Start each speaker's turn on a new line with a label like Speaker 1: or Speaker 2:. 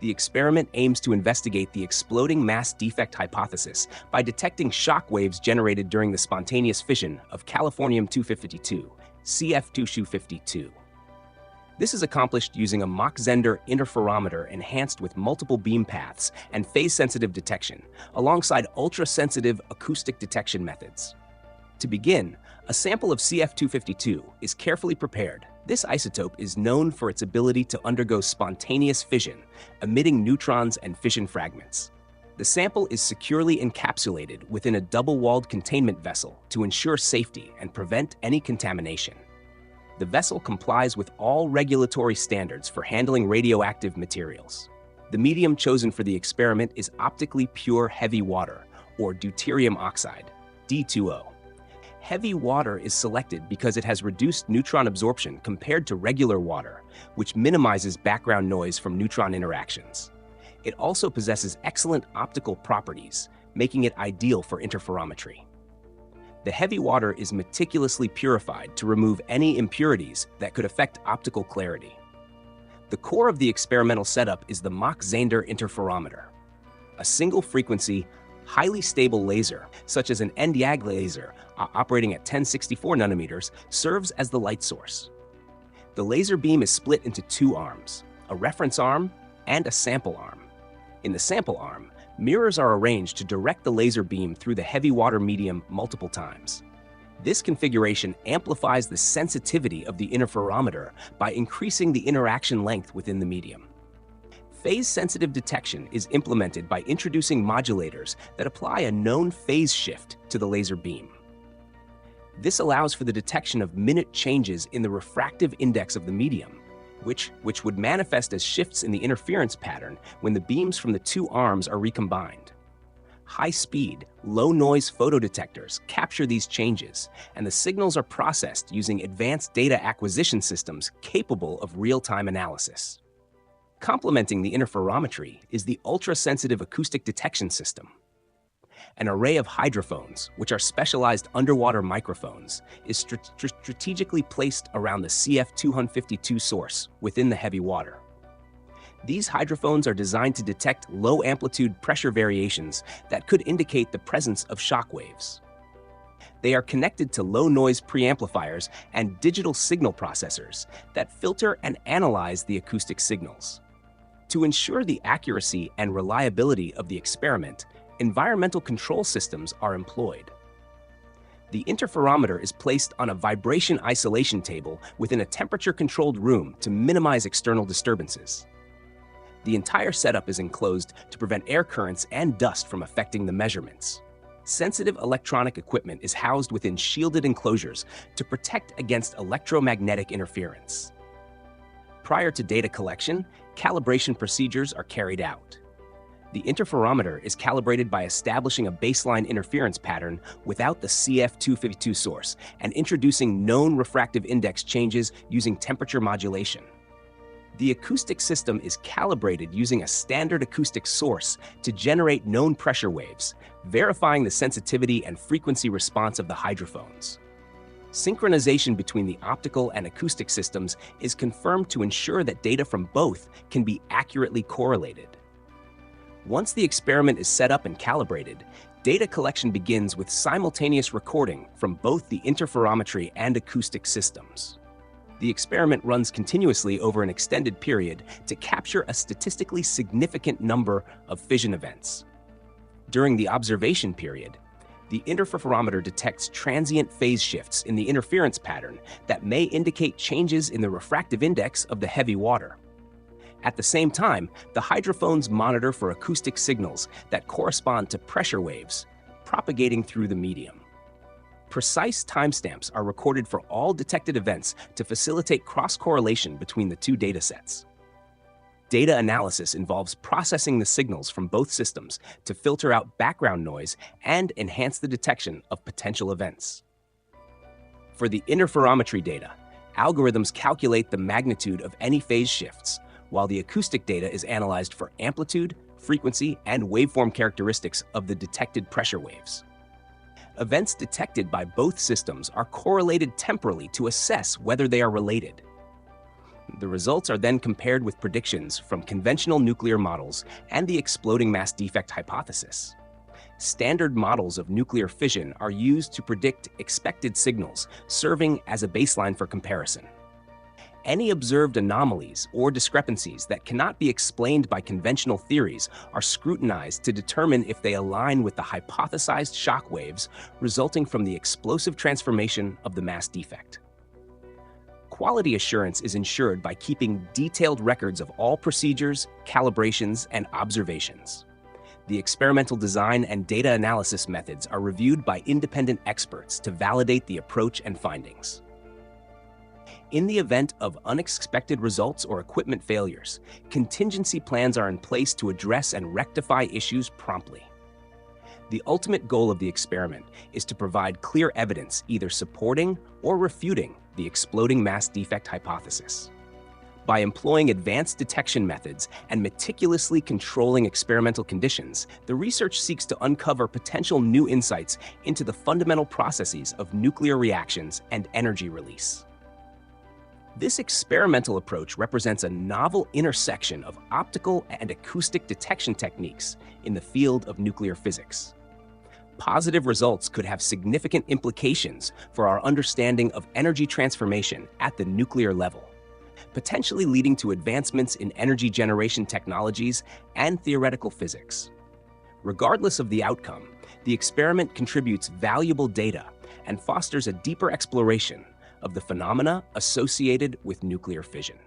Speaker 1: The experiment aims to investigate the exploding mass defect hypothesis by detecting shock waves generated during the spontaneous fission of californium-252, Cf-252's. This is accomplished using a Mach-Zehnder interferometer enhanced with multiple beam paths and phase-sensitive detection, alongside ultra-sensitive acoustic detection methods. To begin, a sample of Cf-252 is carefully prepared. This isotope is known for its ability to undergo spontaneous fission, emitting neutrons and fission fragments. The sample is securely encapsulated within a double-walled containment vessel to ensure safety and prevent any contamination. The vessel complies with all regulatory standards for handling radioactive materials. The medium chosen for the experiment is optically pure heavy water, or deuterium oxide, D2O. Heavy water is selected because it has reduced neutron absorption compared to regular water, which minimizes background noise from neutron interactions. It also possesses excellent optical properties, making it ideal for interferometry. The heavy water is meticulously purified to remove any impurities that could affect optical clarity. The core of the experimental setup is the Mach-Zehnder interferometer. A single-frequency, highly stable laser, such as an Nd:YAG laser operating at 1064 nanometers, serves as the light source. The laser beam is split into two arms, a reference arm and a sample arm. In the sample arm, mirrors are arranged to direct the laser beam through the heavy water medium multiple times. This configuration amplifies the sensitivity of the interferometer by increasing the interaction length within the medium. Phase-sensitive detection is implemented by introducing modulators that apply a known phase shift to the laser beam. This allows for the detection of minute changes in the refractive index of the medium, which would manifest as shifts in the interference pattern when the beams from the two arms are recombined. High-speed, low-noise photodetectors capture these changes, and the signals are processed using advanced data acquisition systems capable of real-time analysis. Complementing the interferometry is the ultra-sensitive acoustic detection system. An array of hydrophones, which are specialized underwater microphones, is strategically placed around the Cf-252 source within the heavy water. These hydrophones are designed to detect low-amplitude pressure variations that could indicate the presence of shock waves. They are connected to low-noise preamplifiers and digital signal processors that filter and analyze the acoustic signals. To ensure the accuracy and reliability of the experiment, environmental control systems are employed. The interferometer is placed on a vibration isolation table within a temperature-controlled room to minimize external disturbances. The entire setup is enclosed to prevent air currents and dust from affecting the measurements. Sensitive electronic equipment is housed within shielded enclosures to protect against electromagnetic interference. Prior to data collection, calibration procedures are carried out. The interferometer is calibrated by establishing a baseline interference pattern without the Cf-252 source and introducing known refractive index changes using temperature modulation. The acoustic system is calibrated using a standard acoustic source to generate known pressure waves, verifying the sensitivity and frequency response of the hydrophones. Synchronization between the optical and acoustic systems is confirmed to ensure that data from both can be accurately correlated. Once the experiment is set up and calibrated, data collection begins with simultaneous recording from both the interferometry and acoustic systems. The experiment runs continuously over an extended period to capture a statistically significant number of fission events. During the observation period, the interferometer detects transient phase shifts in the interference pattern that may indicate changes in the refractive index of the heavy water. At the same time, the hydrophones monitor for acoustic signals that correspond to pressure waves propagating through the medium. Precise timestamps are recorded for all detected events to facilitate cross-correlation between the two datasets. Data analysis involves processing the signals from both systems to filter out background noise and enhance the detection of potential events. For the interferometry data, algorithms calculate the magnitude of any phase shifts, while the acoustic data is analyzed for amplitude, frequency, and waveform characteristics of the detected pressure waves. Events detected by both systems are correlated temporally to assess whether they are related. The results are then compared with predictions from conventional nuclear models and the exploding mass defect hypothesis. Standard models of nuclear fission are used to predict expected signals, serving as a baseline for comparison. Any observed anomalies or discrepancies that cannot be explained by conventional theories are scrutinized to determine if they align with the hypothesized shock waves resulting from the explosive transformation of the mass defect. Quality assurance is ensured by keeping detailed records of all procedures, calibrations, and observations. The experimental design and data analysis methods are reviewed by independent experts to validate the approach and findings. In the event of unexpected results or equipment failures, contingency plans are in place to address and rectify issues promptly. The ultimate goal of the experiment is to provide clear evidence either supporting or refuting the exploding mass defect hypothesis. By employing advanced detection methods and meticulously controlling experimental conditions, the research seeks to uncover potential new insights into the fundamental processes of nuclear reactions and energy release. This experimental approach represents a novel intersection of optical and acoustic detection techniques in the field of nuclear physics. Positive results could have significant implications for our understanding of energy transformation at the nuclear level, potentially leading to advancements in energy generation technologies and theoretical physics. Regardless of the outcome, the experiment contributes valuable data and fosters a deeper exploration of the phenomena associated with nuclear fission.